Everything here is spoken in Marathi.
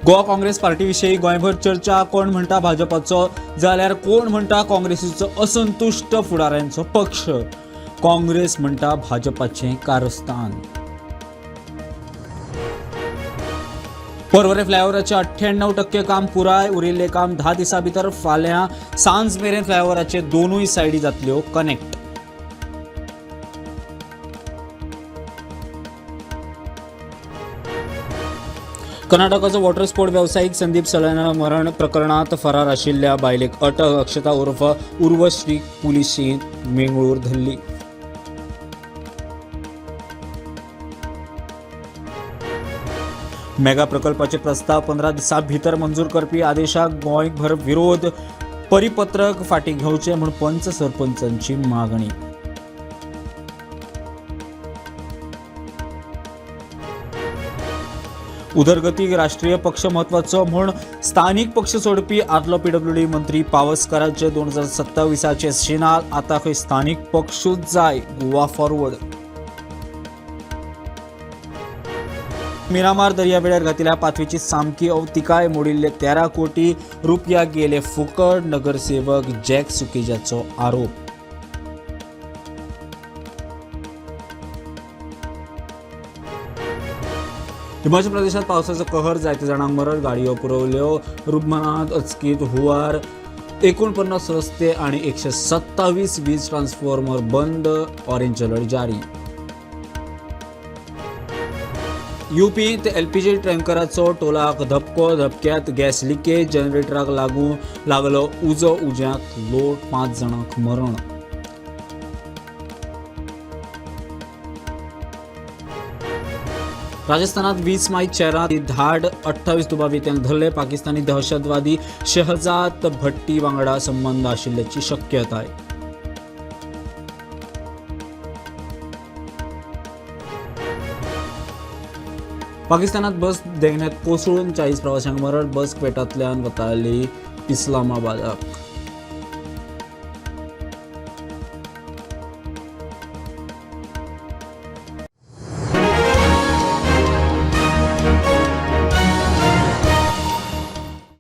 गोवा काँग्रेस पार्टीविषयी गोंयभर चर्चा. कोण म्हणटा भाजपाचो जाल्यार कोण म्हणटा काँग्रेसीचो असंतुष्ट फुडाऱ्यांचो पक्ष. काँग्रेस म्हणटा भाजपाचें कारस्थान. पर्वरे फ्लायओव्हराचे 98% काम पुराय. उरिल्ले काम 10 दिसां भितर फाल्यां सांज मेरेन फ्लायओव्हराचे दोनूय सायडी जातल्यो कनेक्ट. कर्नाटकाचो वॉटर स्पोर्ट व्यावसायिक संदीप सलना मरण प्रकरणात फरार आशिल्ल्या बायलेक अटक. अक्षता उर्फ उर्वश्री पुलिशीन मेंगळूर धरली. मेगा प्रकल्पाचे प्रस्ताव 15 दिसां भितर मंजूर करपी आदेशाक गोंयभर विरोध. परिपत्रक फाटीं घेवचें म्हूण पंच सरपंचांची मागणी. उदरगतीक राष्ट्रीय पक्ष म्हत्वाचो म्हूण स्थानीक पक्ष सोडपी आदलो पीडब्ल्यूडी मंत्री पावसकाराचे 2027 शिनाल. आतां खंय स्थानीक पक्षूच जाय. गोवा फॉरवर्ड. मिरामार दर्यावेळार घातिल्ल्या पाथवेची सामकी अवतिकाय. मोडिल्ले 13 कोटी रुपया गेले फुकट. नगरसेवक जॅक सुकेजाचो आरोप. हिमाचल प्रदेशात पावसाचो कहर. जायत्या जाणांक मरण. गाडयो पुरवल्यो. रुग्णालयांत अचकीत हुंवार. 49 रस्ते आणि 127 वीज ट्रान्सफॉर्मर बंद. ऑरेंज अलर्ट जारी. यूपीत एलपीजी टँकराचो टोलाक धपको. धपक्यात गॅस लिकेज. जनरेटराक लागलो उजो. उज्याक लोट. 5 जाणांक मरण. राजस्थानात 20 मार्च शहरात धाड. 28 दुबावित्यांक धरले. पाकिस्तानी दहशतवादी शहजाद भट्टी वांगडा संबंध आशिल्ल्याची शक्यताय. पाकिस्तानात बस देगण्यात कोसळून 40 प्रवाशांक मरण. बस क्वेटांतल्यान वताली इस्लामाबादाक.